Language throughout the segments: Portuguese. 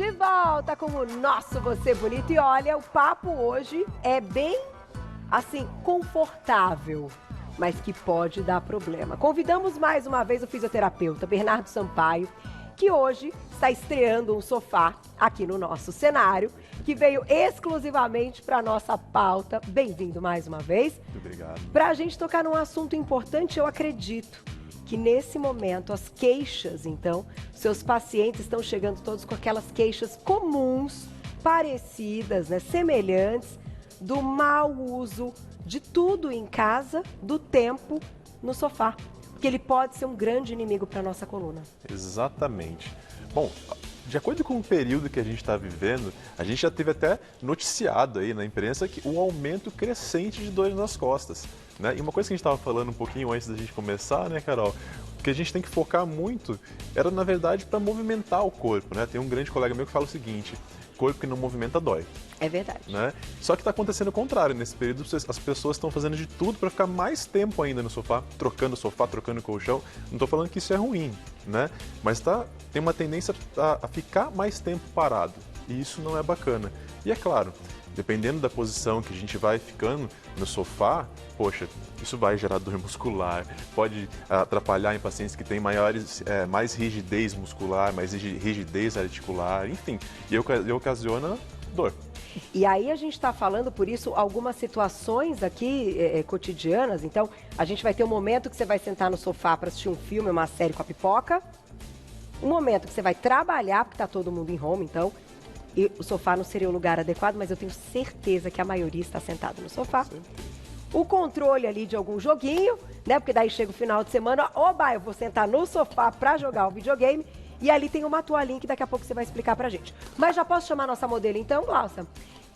De volta com o nosso Você Bonito. E olha, o papo hoje é bem, assim, confortável, mas que pode dar problema. Convidamos mais uma vez o fisioterapeuta Bernardo Sampaio, que hoje está estreando um sofá aqui no nosso cenário, que veio exclusivamente para a nossa pauta. Bem-vindo mais uma vez. Muito obrigado. Para a gente tocar num assunto importante, eu acredito que nesse momento as queixas, então, seus pacientes estão chegando todos com aquelas queixas comuns, parecidas, né, semelhantes, do mau uso de tudo em casa, do tempo no sofá, porque ele pode ser um grande inimigo para a nossa coluna. Exatamente. Bom, de acordo com o período que a gente está vivendo, a gente já teve até noticiado aí na imprensa que o aumento crescente de dores nas costas, né? E uma coisa que a gente estava falando um pouquinho antes da gente começar, né, Carol? O que a gente tem que focar muito era, na verdade, para movimentar o corpo, né? Tem um grande colega meu que fala o seguinte: corpo que não movimenta dói. É verdade. Né? Só que está acontecendo o contrário. Nesse período, as pessoas estão fazendo de tudo para ficar mais tempo ainda no sofá, trocando o sofá, trocando o colchão. Não estou falando que isso é ruim, né? Mas tem uma tendência a ficar mais tempo parado. E isso não é bacana. E é claro, dependendo da posição que a gente vai ficando no sofá, poxa, isso vai gerar dor muscular, pode atrapalhar em pacientes que têm mais rigidez muscular, mais rigidez articular, enfim, e ocasiona dor. E aí a gente está falando, por isso, algumas situações aqui cotidianas. Então, a gente vai ter um momento que você vai sentar no sofá para assistir um filme, uma série com a pipoca. Um momento que você vai trabalhar, porque está todo mundo em home, então... E o sofá não seria o lugar adequado, mas eu tenho certeza que a maioria está sentado no sofá. O controle ali de algum joguinho, né? Porque daí chega o final de semana, oba, eu vou sentar no sofá para jogar o videogame. E ali tem uma toalhinha que daqui a pouco você vai explicar pra gente. Mas já posso chamar a nossa modelo então, Glaucia?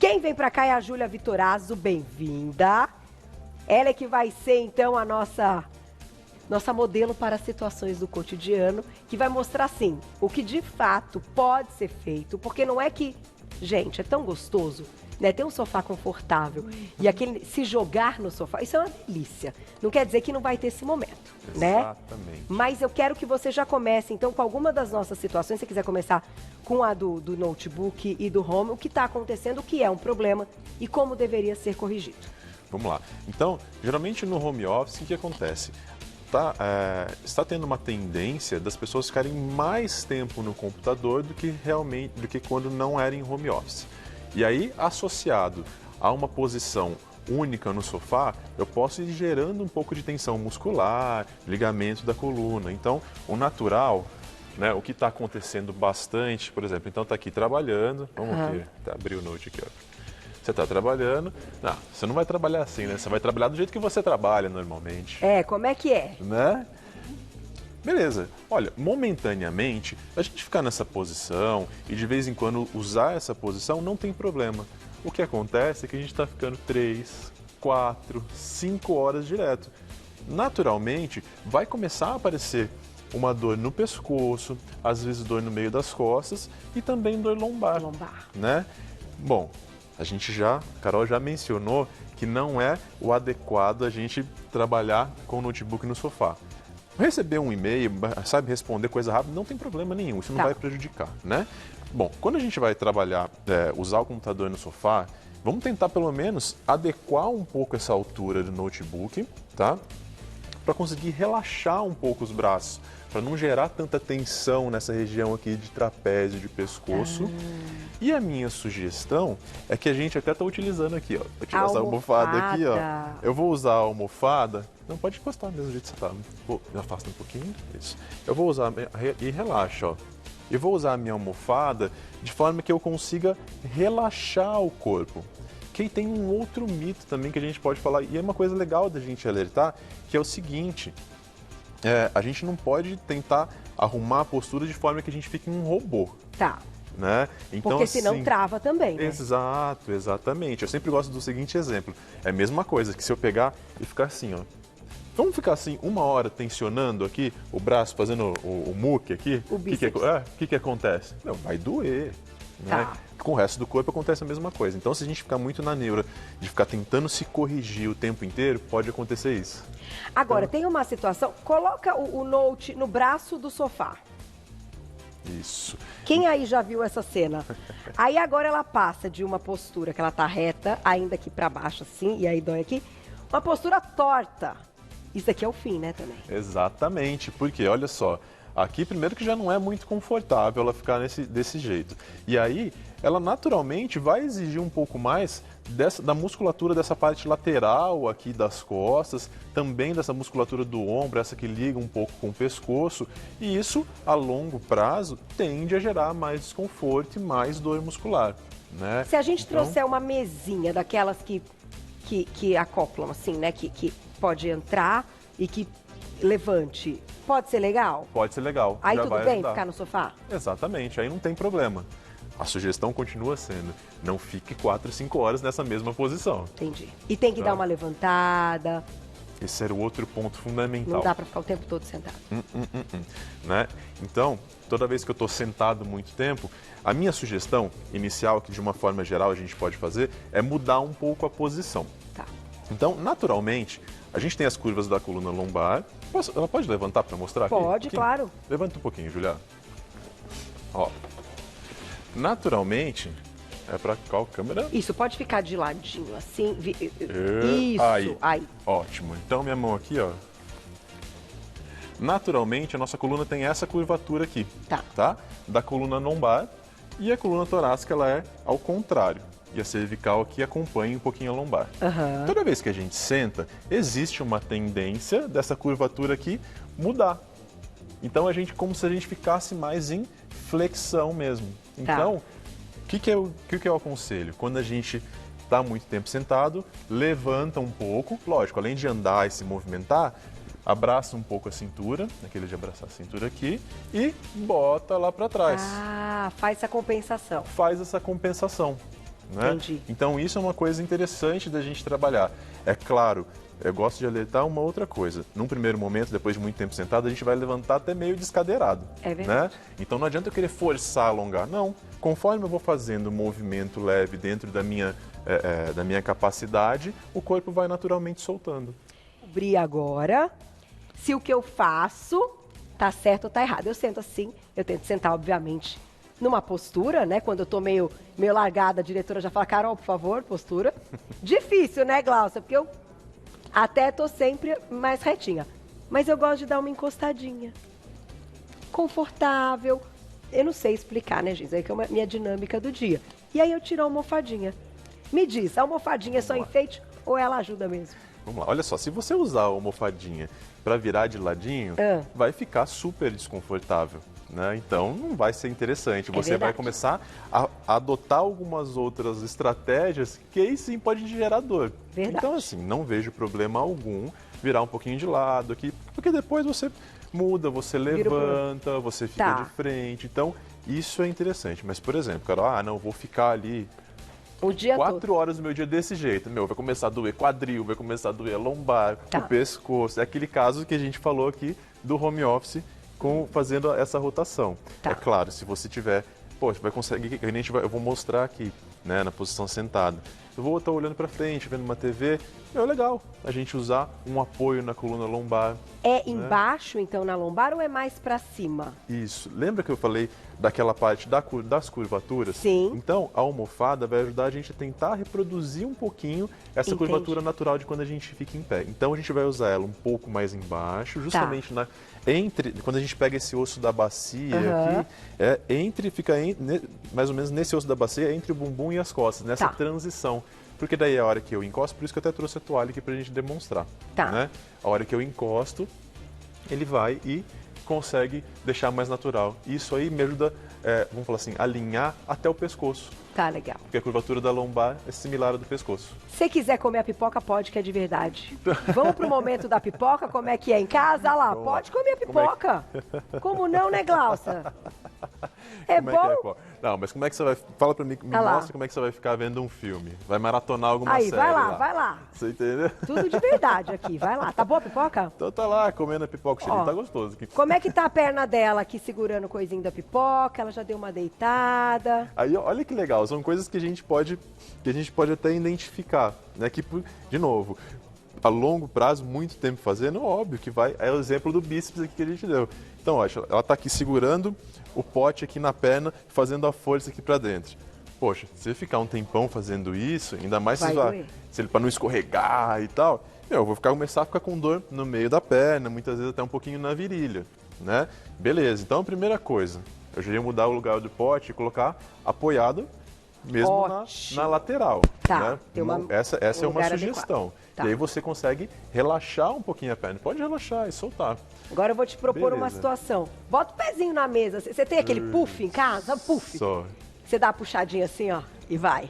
Quem vem pra cá é a Júlia Vitorazzo, bem-vinda. Ela é que vai ser então a nossa modelo para situações do cotidiano, que vai mostrar, sim, o que de fato pode ser feito, porque não é que, gente, é tão gostoso, né, ter um sofá confortável e aquele se jogar no sofá, isso é uma delícia. Não quer dizer que não vai ter esse momento, né? Exatamente. Mas eu quero que você já comece, então, com alguma das nossas situações. Se você quiser começar com a do notebook e do home, o que está acontecendo, o que é um problema e como deveria ser corrigido. Vamos lá. Então, geralmente no home office, o que acontece? Está tendo uma tendência das pessoas ficarem mais tempo no computador do que quando não era em home office. E aí, associado a uma posição única no sofá, eu posso ir gerando um pouco de tensão muscular, ligamento da coluna. Então, o natural, né, o que está acontecendo bastante, por exemplo, então está aqui trabalhando, vamos aqui, abrir o note aqui, ó. Você está trabalhando, não, você não vai trabalhar assim, né? Você vai trabalhar do jeito que você trabalha normalmente. Como é que é? Né? Beleza. Olha, momentaneamente, a gente ficar nessa posição e de vez em quando usar essa posição não tem problema. O que acontece é que a gente está ficando 3, 4, 5 horas direto. Naturalmente, vai começar a aparecer uma dor no pescoço, às vezes dor no meio das costas e também dor lombar. Né? Bom, a Carol já mencionou que não é o adequado a gente trabalhar com o notebook no sofá. Receber um e-mail, sabe, responder coisa rápida, não tem problema nenhum, isso não vai prejudicar, né? Bom, quando a gente vai trabalhar, usar o computador no sofá, vamos tentar pelo menos adequar um pouco essa altura do notebook, tá? Para conseguir relaxar um pouco os braços, para não gerar tanta tensão nessa região aqui de trapézio, de pescoço. E a minha sugestão é que a gente até está utilizando aqui, ó, para tirar essa almofada aqui, ó. Eu vou usar a almofada, não pode encostar mesmo do jeito que você tá. Afasta um pouquinho, isso. Eu vou usar, e relaxa, ó. Eu vou usar a minha almofada de forma que eu consiga relaxar o corpo. Que tem um outro mito também que a gente pode falar, e é uma coisa legal da gente alertar, que é o seguinte: a gente não pode tentar arrumar a postura de forma que a gente fique um robô. Tá. Né? Então, porque senão trava também, né? Exato, exatamente. Eu sempre gosto do seguinte exemplo. É a mesma coisa que se eu pegar e ficar assim, ó. Vamos ficar assim 1 hora tensionando aqui, o braço fazendo o muque aqui? O bíceps. O que acontece? Não, vai doer. Né? Com o resto do corpo acontece a mesma coisa. Então, se a gente ficar muito na neura de ficar tentando se corrigir o tempo inteiro, pode acontecer isso. Agora, tem uma situação, coloca o note no braço do sofá. Isso. Quem aí já viu essa cena? Aí agora ela passa de uma postura que ela tá reta, ainda aqui pra baixo assim, e aí dói aqui, uma postura torta. Isso aqui é o fim, né, também? Exatamente, porque olha só, aqui primeiro que já não é muito confortável ela ficar desse jeito. E aí, ela naturalmente vai exigir um pouco mais da musculatura dessa parte lateral aqui das costas, também dessa musculatura do ombro, essa que liga um pouco com o pescoço, e isso a longo prazo tende a gerar mais desconforto e mais dor muscular, né? Se a gente trouxer uma mesinha daquelas que acoplam assim, né, que pode entrar e que levante, pode ser legal? Pode ser legal. Aí já tudo vai bem ajudar. ficar no sofá? Exatamente, aí não tem problema. A sugestão continua sendo, não fique 4, 5 horas nessa mesma posição. Entendi. E tem que Tá. dar uma levantada, Esse era o outro ponto fundamental. não dá pra ficar o tempo todo sentado. Né? Então, toda vez que eu estou sentado muito tempo, a minha sugestão inicial, que de uma forma geral a gente pode fazer, é mudar um pouco a posição. Tá. Então, naturalmente, a gente tem as curvas da coluna lombar. Ela pode levantar para mostrar aqui? Pode, claro. Levanta um pouquinho, Juliana. Ó. Naturalmente, é para qual câmera? Isso, pode ficar de ladinho, assim. Isso, aí. Ótimo. Então, minha mão aqui, ó. Naturalmente, a nossa coluna tem essa curvatura aqui, Tá. Da coluna lombar. E a coluna torácica, ela é ao contrário. E a cervical aqui acompanha um pouquinho a lombar. Aham. Toda vez que a gente senta, existe uma tendência dessa curvatura aqui mudar. Então, como se a gente ficasse mais em flexão mesmo. Então, o que eu aconselho? Quando a gente está muito tempo sentado, levanta um pouco. Lógico, além de andar e se movimentar, abraça um pouco a cintura, aquele de abraçar a cintura aqui, e bota lá para trás. Ah, faz essa compensação. Faz essa compensação. Né? Entendi. Então, isso é uma coisa interessante da gente trabalhar. É claro, eu gosto de alertar uma outra coisa. Num primeiro momento, depois de muito tempo sentado, a gente vai levantar até meio descadeirado. É verdade. Né? Então, não adianta eu querer forçar a alongar. Não. Conforme eu vou fazendo um movimento leve dentro da minha capacidade, o corpo vai naturalmente soltando. Descobrir agora se o que eu faço tá certo ou tá errado. Eu sento assim, eu tento sentar, obviamente, numa postura, né? Quando eu tô meio largada, a diretora já fala, Carol, por favor, postura. Difícil, né, Glaucia? Porque eu até tô sempre mais retinha. Mas eu gosto de dar uma encostadinha. Confortável. Eu não sei explicar, né, gente? Isso aí que é a minha dinâmica do dia. E aí eu tiro a almofadinha. Me diz, a almofadinha é só enfeite ou ela ajuda mesmo? Vamos lá, olha só, se você usar a almofadinha para virar de ladinho, vai ficar super desconfortável. Né? Então não vai ser interessante. Você vai começar a adotar algumas outras estratégias que aí sim pode gerar dor. Verdade. Então assim, não vejo problema algum virar um pouquinho de lado aqui, porque depois você muda, você levanta, você fica de frente. Então isso é interessante. Mas por exemplo, Carol, não, vou ficar ali o dia 4 horas do meu dia desse jeito. Vai começar a doer quadril, vai começar a doer lombar, o pescoço. É aquele caso que a gente falou aqui do home office, fazendo essa rotação. É claro, se você tiver, vai conseguir, eu vou mostrar aqui, né, na posição sentada. Eu vou estar olhando para frente, vendo uma TV, é legal a gente usar um apoio na coluna lombar. É embaixo, então, na lombar ou é mais para cima? Isso. Lembra que eu falei daquela parte das curvaturas? Sim. Então, a almofada vai ajudar a gente a tentar reproduzir um pouquinho essa curvatura natural de quando a gente fica em pé. Então, a gente vai usar ela um pouco mais embaixo, justamente quando a gente pega esse osso da bacia aqui, fica mais ou menos nesse osso da bacia, entre o bumbum e as costas, nessa transição. Porque daí é a hora que eu encosto, por isso que eu até trouxe a toalha aqui pra gente demonstrar. Né? A hora que eu encosto, ele vai e consegue deixar mais natural. Isso aí me ajuda, vamos falar assim, alinhar até o pescoço. Tá, legal. Porque a curvatura da lombar é similar à do pescoço. Se quiser comer a pipoca, pode, que é de verdade. Vamos pro momento da pipoca, como é que é em casa? Olha lá, pode comer a pipoca. Como não, né, Glaucia? É bom? Não, mas como é que você vai... Fala pra mim, me mostra como é que você vai ficar vendo um filme. Vai maratonar alguma série vai lá. Você entendeu? Tudo de verdade aqui, vai lá. Tá boa a pipoca? Então tá lá, comendo a pipoca, o cheirinho tá gostoso aqui. Como é que tá a perna dela aqui, segurando o coisinho da pipoca? Ela já deu uma deitada. Aí, olha que legal, são coisas que a gente pode até identificar, né? Que, de novo, a longo prazo, muito tempo fazendo, óbvio que vai... É o exemplo do bíceps aqui que a gente deu. Então, ó, ela tá aqui segurando o pote aqui na perna, fazendo a força aqui para dentro. Poxa, se você ficar um tempão fazendo isso, ainda mais se ele para não escorregar e tal, eu vou começar a ficar com dor no meio da perna, muitas vezes até um pouquinho na virilha, né? Beleza, então a primeira coisa, eu já ia mudar o lugar do pote e colocar apoiado mesmo na lateral. Tá, né? Essa é uma sugestão. Tá. E aí você consegue relaxar um pouquinho a perna. Pode relaxar e soltar. Agora eu vou te propor uma situação. Bota o pezinho na mesa. Você tem aquele puff em casa? Puff? Só. Você dá a puxadinha assim, ó, e vai.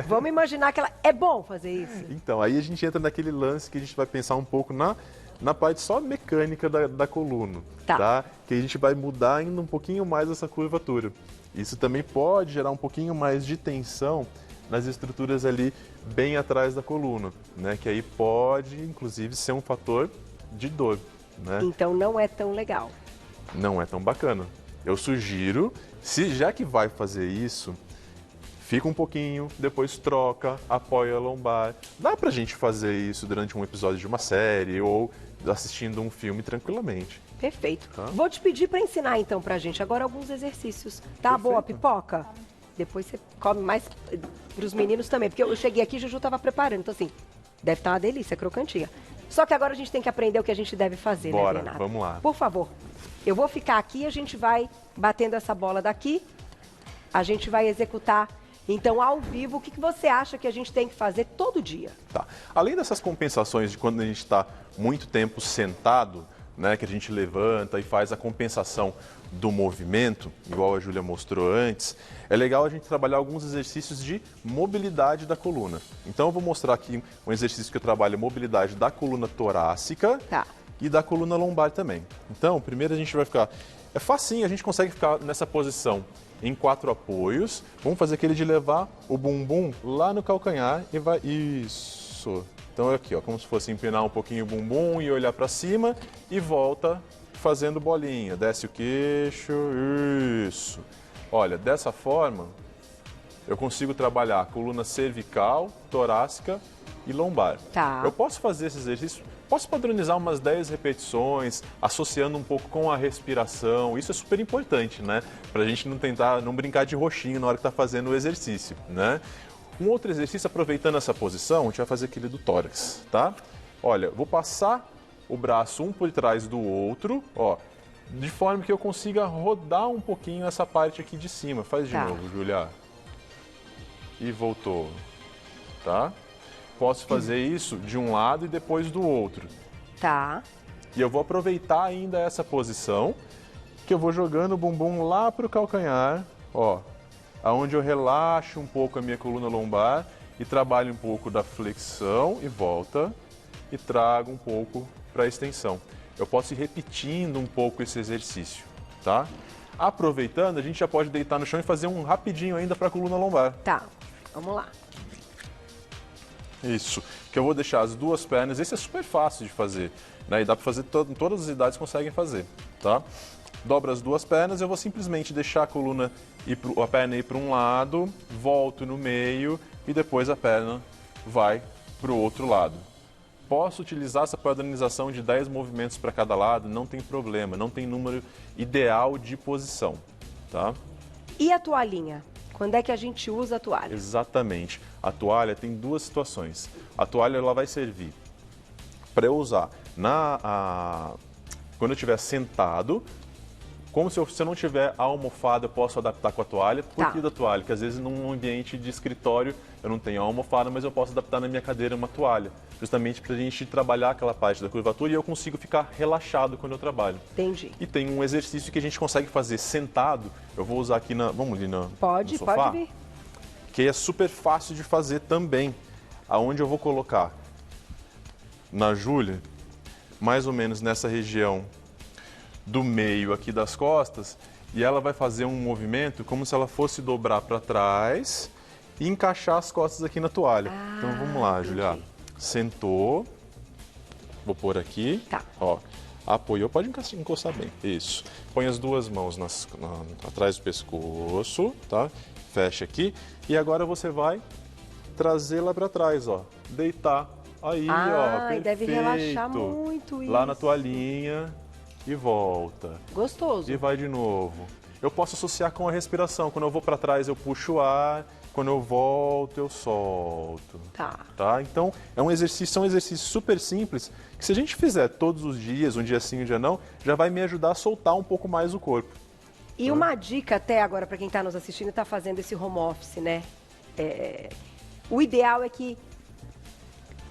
Vamos imaginar que ela... É bom fazer isso? Então, aí a gente entra naquele lance que a gente vai pensar um pouco na parte só mecânica da coluna, tá? Que a gente vai mudar ainda um pouquinho mais essa curvatura. Isso também pode gerar um pouquinho mais de tensão nas estruturas ali bem atrás da coluna, né? Que aí pode, inclusive, ser um fator de dor, né? Então não é tão legal. Não é tão bacana. Eu sugiro, já que vai fazer isso, fica um pouquinho, depois troca, apoia a lombar. Dá pra gente fazer isso durante um episódio de uma série ou assistindo um filme tranquilamente. Perfeito. Tá? Vou te pedir para ensinar então pra gente agora alguns exercícios. Tá boa a pipoca? Depois você come mais pros meninos também, porque eu cheguei aqui e Juju tava preparando. Então assim, deve estar uma delícia, crocantinha. Só que agora a gente tem que aprender o que a gente deve fazer, Bora, né, Renato? Vamos lá. Por favor. Eu vou ficar aqui e a gente vai batendo essa bola daqui. A gente vai executar, então, ao vivo, o que você acha que a gente tem que fazer todo dia? Tá. Além dessas compensações de quando a gente está muito tempo sentado, né, que a gente levanta e faz a compensação do movimento, igual a Júlia mostrou antes, é legal a gente trabalhar alguns exercícios de mobilidade da coluna. Então eu vou mostrar aqui um exercício que eu trabalho mobilidade da coluna torácica e da coluna lombar também. Então, primeiro a gente vai ficar... É facinho, a gente consegue ficar nessa posição em 4 apoios. Vamos fazer aquele de levar o bumbum lá no calcanhar e vai... Isso... Então é aqui, ó, como se fosse empinar um pouquinho o bumbum e olhar para cima e volta fazendo bolinha. Desce o queixo, isso. Olha, dessa forma eu consigo trabalhar a coluna cervical, torácica e lombar. Tá. Eu posso fazer esse exercício, posso padronizar umas 10 repetições, associando um pouco com a respiração. Isso é super importante, né? Pra gente não brincar de roxinho na hora que tá fazendo o exercício, né? Um outro exercício, aproveitando essa posição, a gente vai fazer aquele do tórax, tá? Olha, vou passar o braço um por trás do outro, ó, de forma que eu consiga rodar um pouquinho essa parte aqui de cima. Faz de novo, Julia. E voltou, tá? Posso fazer isso de um lado e depois do outro. Tá. E eu vou aproveitar ainda essa posição, que eu vou jogando o bumbum lá pro calcanhar, ó. Aonde eu relaxo um pouco a minha coluna lombar e trabalho um pouco da flexão e volta e trago um pouco para a extensão. Eu posso ir repetindo um pouco esse exercício, tá? Aproveitando, a gente já pode deitar no chão e fazer um rapidinho ainda para a coluna lombar. Tá, vamos lá. Isso, que eu vou deixar as duas pernas, esse é super fácil de fazer, né? E dá para fazer, todas as idades conseguem fazer, tá? Dobro as duas pernas, eu vou simplesmente deixar a perna ir para um lado, volto no meio e depois a perna vai para o outro lado. Posso utilizar essa padronização de 10 movimentos para cada lado, não tem problema, não tem número ideal de posição, tá? E a toalhinha? Quando é que a gente usa a toalha? Exatamente. A toalha tem duas situações. A toalha ela vai servir para eu usar quando eu estiver sentado. Como se eu não tiver a almofada, eu posso adaptar com a toalha. Por que da toalha? Porque às vezes num ambiente de escritório eu não tenho a almofada, mas eu posso adaptar na minha cadeira uma toalha. Justamente para a gente trabalhar aquela parte da curvatura e eu consigo ficar relaxado quando eu trabalho. Entendi. E tem um exercício que a gente consegue fazer sentado. Eu vou usar aqui vamos ali no sofá? Pode vir. Que é super fácil de fazer também. Aonde eu vou colocar na Júlia, mais ou menos nessa região do meio aqui das costas, e ela vai fazer um movimento como se ela fosse dobrar para trás e encaixar as costas aqui na toalha. Então vamos lá, Julia. Sentou, vou pôr aqui, ó, apoiou, pode encostar bem, isso. Põe as duas mãos atrás do pescoço, tá? Fecha aqui, e agora você vai trazê-la para trás, ó, deitar, aí, ó, perfeito. Deve relaxar muito isso. Lá na toalhinha. e volta. Gostoso. E vai de novo. Eu posso associar com a respiração. Quando eu vou para trás, eu puxo o ar. Quando eu volto, eu solto. Tá? Então, são exercícios super simples que se a gente fizer todos os dias, um dia sim, um dia não, já vai me ajudar a soltar um pouco mais o corpo. E uma dica até agora para quem está nos assistindo e está fazendo esse home office, né? O ideal é que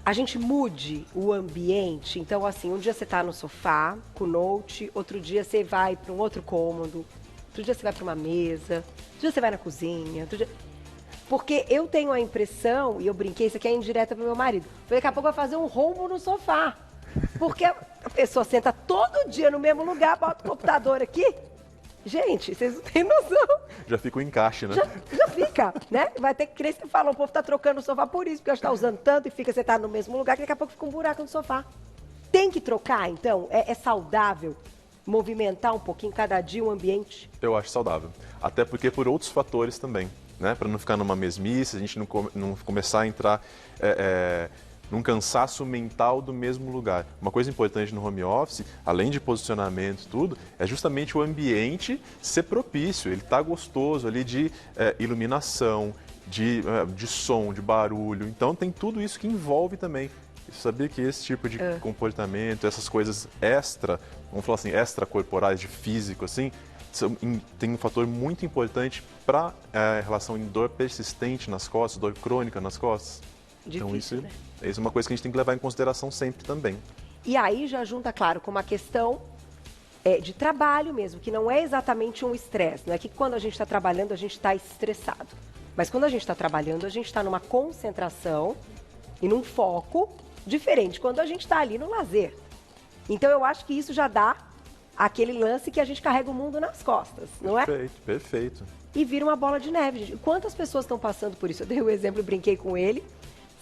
a gente mude o ambiente. Então, assim, um dia você está no sofá com o note, outro dia você vai para um outro cômodo, outro dia você vai para uma mesa, outro dia você vai na cozinha, outro dia... Porque eu tenho a impressão, e eu brinquei, isso aqui é indireta pro meu marido, daqui a pouco vai fazer um rombo no sofá. Porque a pessoa senta todo dia no mesmo lugar, bota o computador aqui. Gente, vocês não têm noção. Já fica o encaixe, né? Já fica, né? Vai ter que, nem você fala, o povo tá trocando o sofá por isso, porque está usando tanto e fica sentado no mesmo lugar, que daqui a pouco fica um buraco no sofá. Tem que trocar, então? É saudável movimentar um pouquinho cada dia o ambiente? Eu acho saudável. Até porque por outros fatores também. Né, para não ficar numa mesmice, a gente não começar a entrar num cansaço mental do mesmo lugar. Uma coisa importante no home office, além de posicionamento e tudo, é justamente o ambiente ser propício, ele tá gostoso ali de iluminação, de som, de barulho. Então tem tudo isso que envolve também. Sabia que esse tipo de comportamento, essas coisas vamos falar assim, extracorporais, de físico, assim, tem um fator muito importante para a relação em dor persistente nas costas, dor crônica nas costas. Difícil, então isso né? É uma coisa que a gente tem que levar em consideração sempre também. E aí já junta, claro, com uma questão de trabalho mesmo, que não é exatamente um estresse. Não é que quando a gente está trabalhando a gente está estressado. Mas quando a gente está trabalhando, a gente está numa concentração e num foco diferente quando a gente está ali no lazer. Então eu acho que isso já dá aquele lance que a gente carrega o mundo nas costas, não é? Perfeito, perfeito. E vira uma bola de neve, gente. Quantas pessoas estão passando por isso? Eu dei o exemplo e brinquei com ele.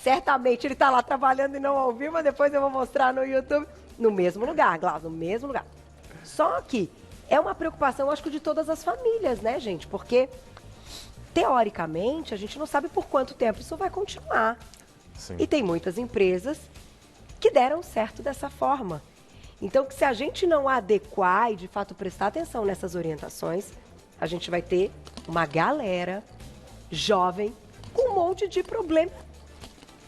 Certamente ele está lá trabalhando e não ouviu, mas depois eu vou mostrar no YouTube. No mesmo lugar, Glaucio, no mesmo lugar. Só que é uma preocupação, acho que de todas as famílias, né, gente? Porque, teoricamente, a gente não sabe por quanto tempo isso vai continuar. Sim. E tem muitas empresas que deram certo dessa forma. Então, que se a gente não adequar e, de fato, prestar atenção nessas orientações, a gente vai ter uma galera jovem com um monte de problema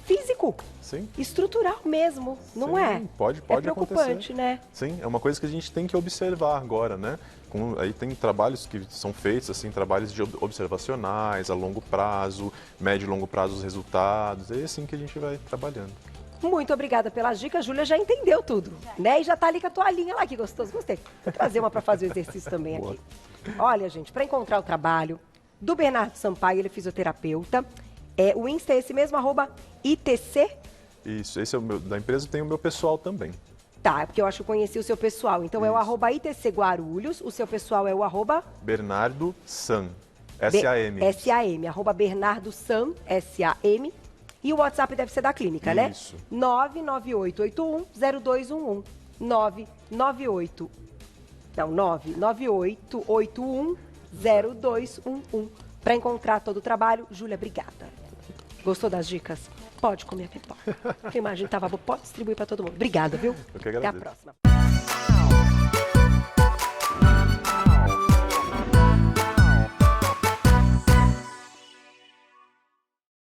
físico, Sim. Estrutural mesmo, não Sim, é? Pode é preocupante, acontecer. Né? Sim, é uma coisa que a gente tem que observar agora, né? Aí tem trabalhos que são feitos, assim, trabalhos observacionais, a longo prazo, médio e longo prazo os resultados, é assim que a gente vai trabalhando. Muito obrigada pelas dicas, Júlia já entendeu tudo, né? E já tá ali com a toalhinha lá, que gostoso, gostei. Vou trazer uma para fazer o exercício também aqui. Olha, gente, para encontrar o trabalho do Bernardo Sampaio, ele é fisioterapeuta, o Insta é esse mesmo, @ITC? Isso, esse é o meu, da empresa, tem o meu pessoal também. Tá, é porque eu acho que eu conheci o seu pessoal, então é o @ITC Guarulhos, o seu pessoal é o Bernardo Sam, S-A-M. S-A-M, @Bernardo Sam, S-A-M. E o WhatsApp deve ser da clínica, né? Isso. 998810211. 998810211. Para encontrar todo o trabalho. Júlia, obrigada. Gostou das dicas? Pode comer a pipoca. Porque imagina, tava bom. Pode distribuir para todo mundo. Obrigada, viu? Eu que agradeço. Até a próxima.